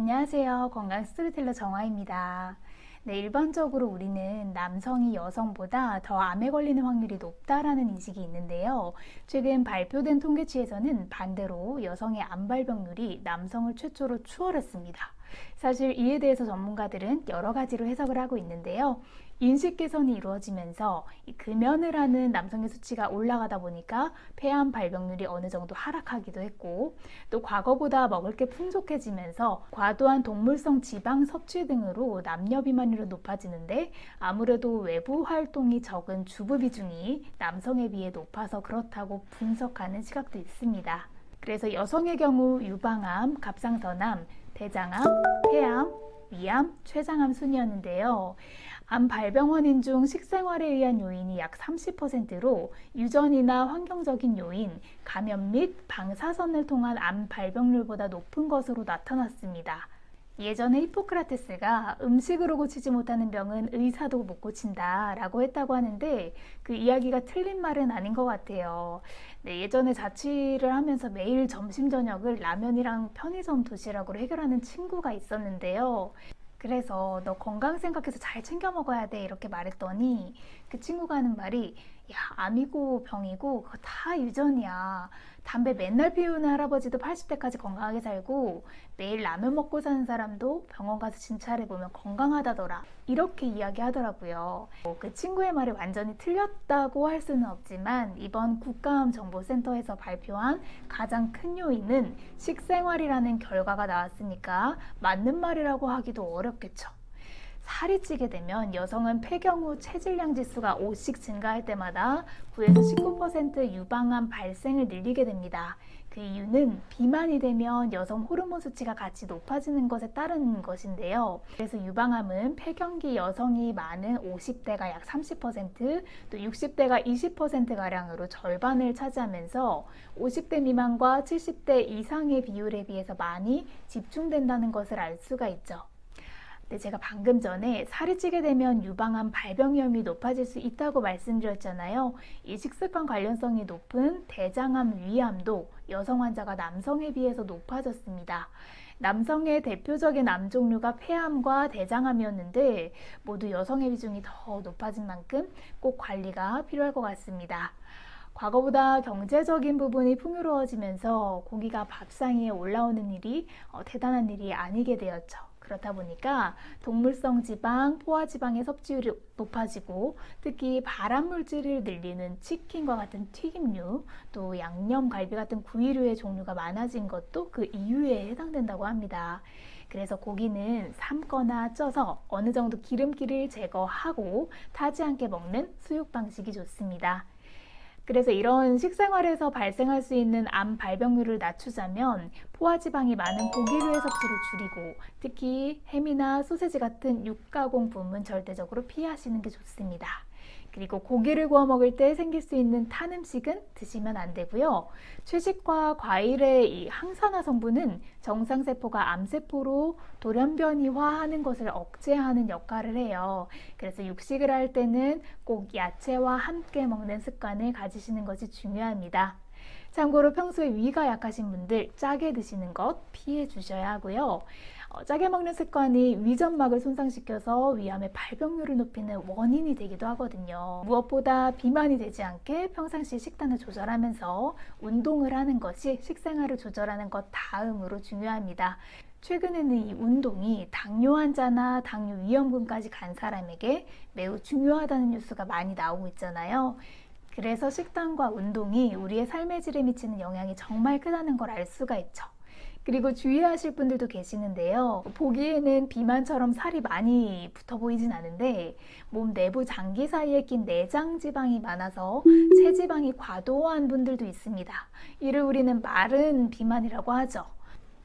안녕하세요. 건강 스토리텔러 정화입니다. 네, 일반적으로 우리는 남성이 여성보다 더 암에 걸리는 확률이 높다라는 인식이 있는데요. 최근 발표된 통계치에서는 반대로 여성의 암 발병률이 남성을 최초로 추월했습니다. 사실 이에 대해서 전문가들은 여러 가지로 해석을 하고 있는데요. 인식 개선이 이루어지면서 금연을 하는 남성의 수치가 올라가다 보니까 폐암 발병률이 어느 정도 하락하기도 했고, 또 과거보다 먹을 게 풍족해지면서 과도한 동물성 지방 섭취 등으로 남녀 비만율이 높아지는데, 아무래도 외부 활동이 적은 주부 비중이 남성에 비해 높아서 그렇다고 분석하는 시각도 있습니다. 그래서 여성의 경우 유방암, 갑상선암, 대장암, 폐암, 위암, 췌장암 순이었는데요. 암 발병 원인 중 식생활에 의한 요인이 약 30%로 유전이나 환경적인 요인, 감염 및 방사선을 통한 암 발병률보다 높은 것으로 나타났습니다. 예전에 히포크라테스가 음식으로 고치지 못하는 병은 의사도 못 고친다 라고 했다고 하는데, 그 이야기가 틀린 말은 아닌 것 같아요. 네, 예전에 자취를 하면서 매일 점심 저녁을 라면이랑 편의점 도시락으로 해결하는 친구가 있었는데요. 그래서 너 건강 생각해서 잘 챙겨 먹어야 돼 이렇게 말했더니, 그 친구가 하는 말이, 야, 암이고 병이고 그거 다 유전이야. 담배 맨날 피우는 할아버지도 80대까지 건강하게 살고 매일 라면 먹고 사는 사람도 병원 가서 진찰해보면 건강하다더라, 이렇게 이야기하더라고요. 그 친구의 말이 완전히 틀렸다고 할 수는 없지만, 이번 국가암정보센터에서 발표한 가장 큰 요인은 식생활이라는 결과가 나왔으니까 맞는 말이라고 하기도 어렵겠죠. 살이 찌게 되면 여성은 폐경 후 체질량 지수가 5씩 증가할 때마다 9에서 19% 유방암 발생을 늘리게 됩니다. 그 이유는 비만이 되면 여성 호르몬 수치가 같이 높아지는 것에 따른 것인데요. 그래서 유방암은 폐경기 여성이 많은 50대가 약 30%, 또 60대가 20%가량으로 절반을 차지하면서 50대 미만과 70대 이상의 비율에 비해서 많이 집중된다는 것을 알 수가 있죠. 네, 제가 방금 전에 살이 찌게 되면 유방암 발병 위험이 높아질 수 있다고 말씀드렸잖아요. 이 식습관 관련성이 높은 대장암, 위암도 여성 환자가 남성에 비해서 높아졌습니다. 남성의 대표적인 암 종류가 폐암과 대장암이었는데, 모두 여성의 비중이 더 높아진 만큼 꼭 관리가 필요할 것 같습니다. 과거보다 경제적인 부분이 풍요로워지면서 고기가 밥상 위에 올라오는 일이 대단한 일이 아니게 되었죠. 그렇다 보니까 동물성 지방, 포화지방의 섭취율이 높아지고, 특히 발암물질을 늘리는 치킨과 같은 튀김류, 또 양념, 갈비 같은 구이류의 종류가 많아진 것도 그 이유에 해당된다고 합니다. 그래서 고기는 삶거나 쪄서 어느 정도 기름기를 제거하고 타지 않게 먹는 수육 방식이 좋습니다. 그래서 이런 식생활에서 발생할 수 있는 암 발병률을 낮추자면 포화지방이 많은 고기류의 섭취를 줄이고, 특히 햄이나 소세지 같은 육가공 부분 절대적으로 피하시는 게 좋습니다. 그리고 고기를 구워 먹을 때 생길 수 있는 탄 음식은 드시면 안 되고요. 채식과 과일의 이 항산화 성분은 정상세포가 암세포로 돌연변이화하는 것을 억제하는 역할을 해요. 그래서 육식을 할 때는 꼭 야채와 함께 먹는 습관을 가지시는 것이 중요합니다. 참고로 평소에 위가 약하신 분들 짜게 드시는 것 피해 주셔야 하고요. 짜게 먹는 습관이 위점막을 손상시켜서 위암의 발병률을 높이는 원인이 되기도 하거든요. 무엇보다 비만이 되지 않게 평상시 식단을 조절하면서 운동을 하는 것이 식생활을 조절하는 것 다음으로 중요합니다. 최근에는 이 운동이 당뇨 환자나 당뇨 위험군까지 간 사람에게 매우 중요하다는 뉴스가 많이 나오고 있잖아요. 그래서 식단과 운동이 우리의 삶의 질에 미치는 영향이 정말 크다는 걸 알 수가 있죠. 그리고 주의하실 분들도 계시는데요. 보기에는 비만처럼 살이 많이 붙어 보이진 않은데, 몸 내부 장기 사이에 낀 내장 지방이 많아서 체지방이 과도한 분들도 있습니다. 이를 우리는 마른 비만이라고 하죠.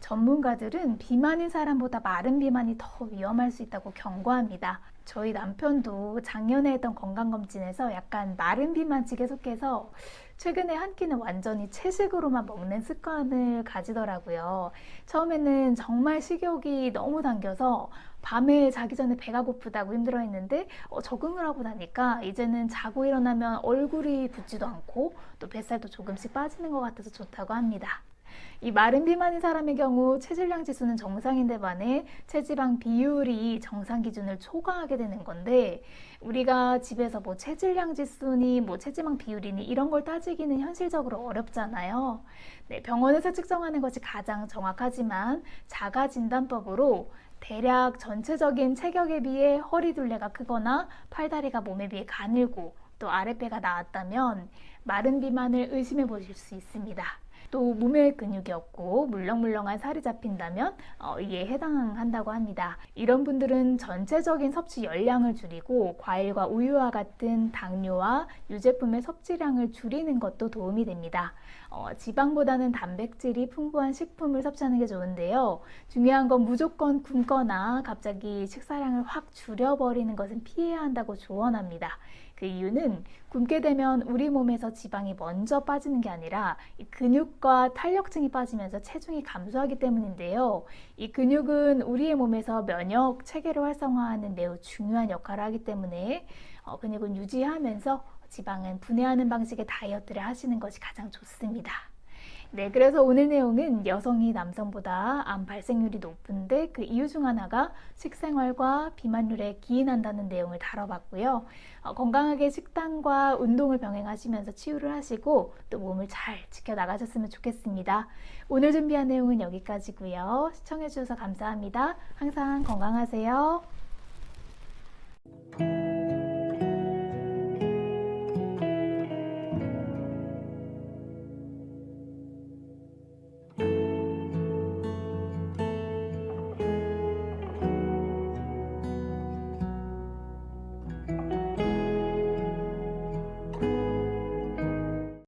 전문가들은 비만인 사람보다 마른 비만이 더 위험할 수 있다고 경고합니다. 저희 남편도 작년에 했던 건강검진에서 약간 마른 비만직에 속해서 최근에 한 끼는 완전히 채식으로만 먹는 습관을 가지더라고요. 처음에는 정말 식욕이 너무 당겨서 밤에 자기 전에 배가 고프다고 힘들어했는데, 적응을 하고 나니까 이제는 자고 일어나면 얼굴이 붓지도 않고 또 뱃살도 조금씩 빠지는 것 같아서 좋다고 합니다. 이 마른 비만인 사람의 경우 체질량 지수는 정상인데 반해 체지방 비율이 정상 기준을 초과하게 되는 건데, 우리가 집에서 뭐 체질량 지수니 뭐 체지방 비율이니 이런 걸 따지기는 현실적으로 어렵잖아요. 네, 병원에서 측정하는 것이 가장 정확하지만 자가 진단법으로 대략 전체적인 체격에 비해 허리 둘레가 크거나 팔다리가 몸에 비해 가늘고 또 아랫배가 나왔다면 마른 비만을 의심해 보실 수 있습니다. 또 몸에 근육이 없고 물렁물렁한 살이 잡힌다면 이에 해당한다고 합니다. 이런 분들은 전체적인 섭취 열량을 줄이고 과일과 우유와 같은 당류와 유제품의 섭취량을 줄이는 것도 도움이 됩니다. 지방보다는 단백질이 풍부한 식품을 섭취하는 게 좋은데요. 중요한 건 무조건 굶거나 갑자기 식사량을 확 줄여버리는 것은 피해야 한다고 조언합니다. 그 이유는 굶게 되면 우리 몸에서 지방이 먼저 빠지는 게 아니라 이 근육과 탄력층이 빠지면서 체중이 감소하기 때문인데요. 이 근육은 우리의 몸에서 면역 체계를 활성화하는 매우 중요한 역할을 하기 때문에 근육은 유지하면서 지방은 분해하는 방식의 다이어트를 하시는 것이 가장 좋습니다. 네, 그래서 오늘 내용은 여성이 남성보다 암 발생률이 높은데 그 이유 중 하나가 식생활과 비만율에 기인한다는 내용을 다뤄봤고요. 건강하게 식단과 운동을 병행하시면서 치유를 하시고 또 몸을 잘 지켜나가셨으면 좋겠습니다. 오늘 준비한 내용은 여기까지고요. 시청해주셔서 감사합니다. 항상 건강하세요.